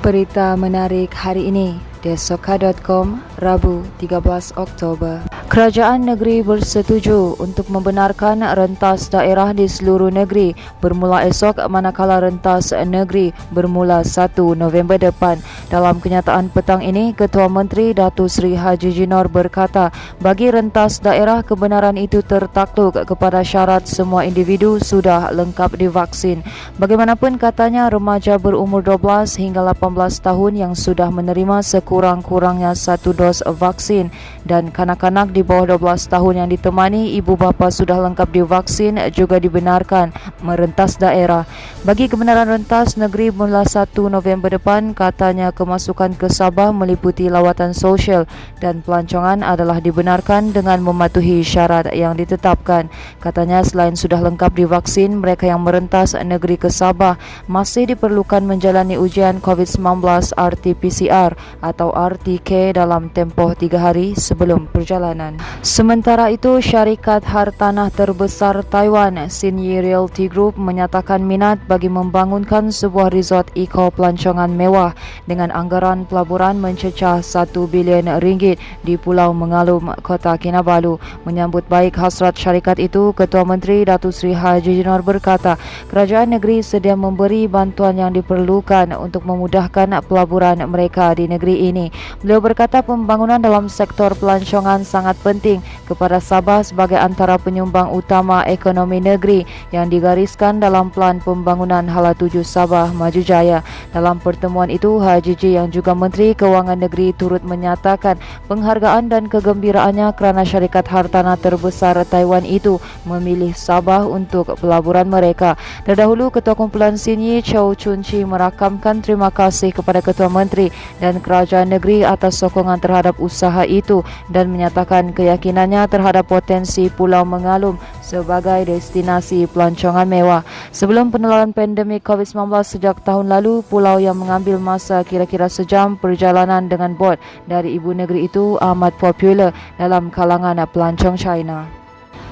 Berita menarik hari ini, Desoka.com, Rabu 13 Oktober. Kerajaan negeri bersetuju untuk membenarkan rentas daerah di seluruh negeri bermula esok, manakala rentas negeri bermula 1 November depan. Dalam kenyataan petang ini, Ketua Menteri Datuk Seri Haji Jinor berkata, bagi rentas daerah, kebenaran itu tertakluk kepada syarat semua individu sudah lengkap divaksin. Bagaimanapun, katanya, remaja berumur 12 hingga 18 tahun yang sudah menerima sekurang-kurangnya 1 dos vaksin dan kanak-kanak di bawah 12 tahun yang ditemani ibu bapa sudah lengkap divaksin juga dibenarkan merentas daerah. Bagi kebenaran rentas negeri mula 1 November depan, katanya kemasukan ke Sabah meliputi lawatan sosial dan pelancongan adalah dibenarkan dengan mematuhi syarat yang ditetapkan. Katanya selain sudah lengkap divaksin, mereka yang merentas negeri ke Sabah masih diperlukan menjalani ujian COVID-19 RT-PCR atau RTK dalam tempoh 3 hari sebelum perjalanan. Sementara itu, syarikat hartanah terbesar Taiwan, Xinyi Realty Group, menyatakan minat bagi membangunkan sebuah resort eco pelancongan mewah dengan anggaran pelaburan mencecah 1 bilion ringgit di Pulau Mengalum, Kota Kinabalu. Menyambut baik hasrat syarikat itu, Ketua Menteri Datuk Seri Haji Jinor berkata, kerajaan negeri sedia memberi bantuan yang diperlukan untuk memudahkan pelaburan mereka di negeri ini. Beliau berkata pembangunan dalam sektor pelancongan sangat penting kepada Sabah sebagai antara penyumbang utama ekonomi negeri yang digariskan dalam Pelan Pembangunan Hala 7 Sabah Maju Jaya. Dalam pertemuan itu, Haji Ji yang juga Menteri Kewangan Negeri turut menyatakan penghargaan dan kegembiraannya kerana syarikat hartanah terbesar Taiwan itu memilih Sabah untuk pelaburan mereka. Terdahulu, Ketua Kumpulan Xinyi Chow Chun Chi merakamkan terima kasih kepada Ketua Menteri dan kerajaan negeri atas sokongan terhadap usaha itu dan menyatakan keyakinannya terhadap potensi Pulau Mengalum sebagai destinasi pelancongan mewah. Sebelum penularan pandemik COVID-19 sejak tahun lalu, pulau yang mengambil masa kira-kira sejam perjalanan dengan bot dari ibu negeri itu amat popular dalam kalangan pelancong China.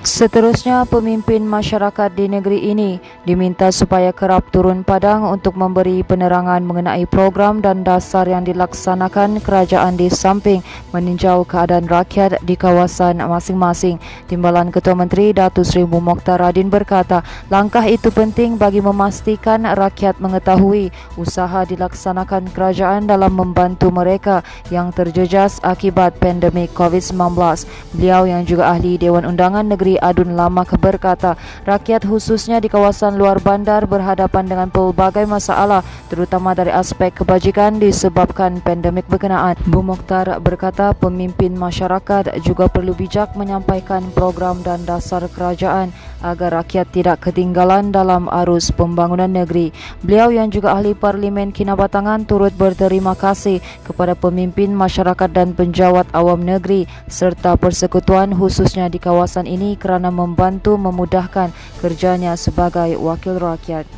Seterusnya, pemimpin masyarakat di negeri ini diminta supaya kerap turun padang untuk memberi penerangan mengenai program dan dasar yang dilaksanakan kerajaan di samping meninjau keadaan rakyat di kawasan masing-masing. Timbalan Ketua Menteri Datuk Seri Mokhtar Radin berkata, langkah itu penting bagi memastikan rakyat mengetahui usaha dilaksanakan kerajaan dalam membantu mereka yang terjejas akibat pandemik COVID-19. Beliau yang juga ahli Dewan Undangan Negeri Adun Lamak berkata, rakyat khususnya di kawasan luar bandar berhadapan dengan pelbagai masalah terutama dari aspek kebajikan disebabkan pandemik berkenaan. Bu Mokhtar berkata pemimpin masyarakat juga perlu bijak menyampaikan program dan dasar kerajaan agar rakyat tidak ketinggalan dalam arus pembangunan negeri. Beliau yang juga ahli Parlimen Kinabatangan turut berterima kasih kepada pemimpin masyarakat dan penjawat awam negeri serta persekutuan khususnya di kawasan ini kerana membantu memudahkan kerjanya sebagai wakil rakyat.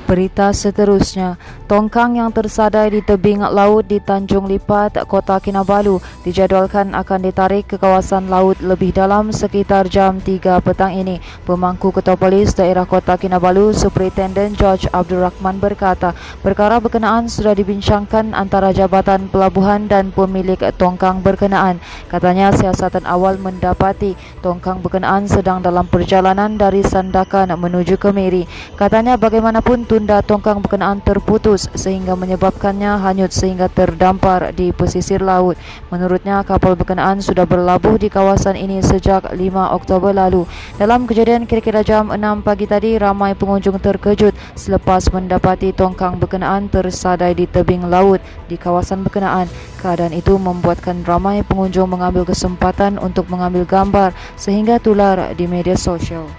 Berita seterusnya, tongkang yang tersadai di tebing laut di Tanjung Lipat, Kota Kinabalu dijadualkan akan ditarik ke kawasan laut lebih dalam sekitar jam 3 petang ini. Pemangku Ketua Polis Daerah Kota Kinabalu, Superintendent George Abdul Rahman berkata, perkara berkenaan sudah dibincangkan antara Jabatan Pelabuhan dan pemilik tongkang berkenaan. Katanya siasatan awal mendapati tongkang berkenaan sedang dalam perjalanan dari Sandakan menuju ke Miri. Katanya bagaimanapun tunda tongkang berkenaan terputus sehingga menyebabkannya hanyut sehingga terdampar di pesisir laut. Menurutnya, kapal berkenaan sudah berlabuh di kawasan ini sejak 5 Oktober lalu. Dalam kejadian kira-kira jam 6 pagi tadi, ramai pengunjung terkejut selepas mendapati tongkang berkenaan tersadai di tebing laut di kawasan berkenaan. Keadaan itu membuatkan ramai pengunjung mengambil kesempatan untuk mengambil gambar sehingga tular di media sosial.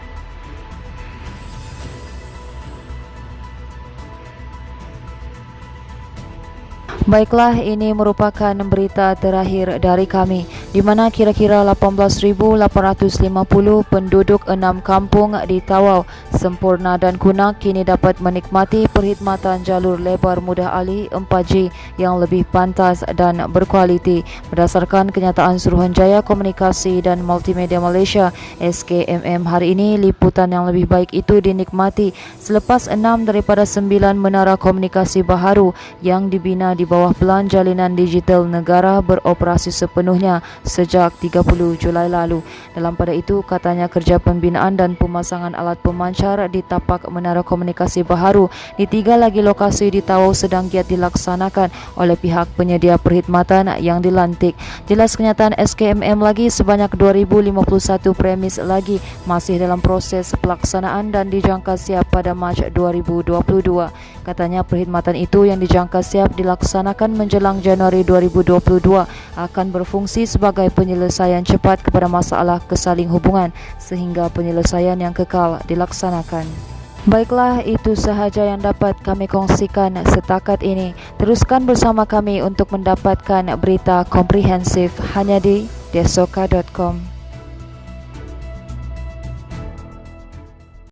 Baiklah, ini merupakan berita terakhir dari kami. di mana kira-kira 18,850 penduduk 6 kampung di Tawau, Sempurna dan Kunak kini dapat menikmati perkhidmatan jalur lebar mudah alih 4G yang lebih pantas dan berkualiti. Berdasarkan kenyataan Suruhanjaya Komunikasi dan Multimedia Malaysia SKMM hari ini, liputan yang lebih baik itu dinikmati selepas 6 daripada 9 menara komunikasi baharu yang dibina di bawah Pelan Jalinan Digital Negara beroperasi sepenuhnya sejak 30 Julai lalu. Dalam pada itu, katanya kerja pembinaan dan pemasangan alat pemancar di tapak menara komunikasi baharu di 3 lagi lokasi di Tawau sedang giat dilaksanakan oleh pihak penyedia perkhidmatan yang dilantik. Jelas kenyataan SKMM lagi, sebanyak 2051 premis lagi masih dalam proses pelaksanaan dan dijangka siap pada Mac 2022. Katanya perkhidmatan itu yang dijangka siap dilaksanakan menjelang Januari 2022 akan berfungsi sebagai penyelesaian cepat kepada masalah kesaling hubungan sehingga penyelesaian yang kekal dilaksanakan. Baiklah, itu sahaja yang dapat kami kongsikan setakat ini. Teruskan bersama kami untuk mendapatkan berita komprehensif hanya di desoka.com.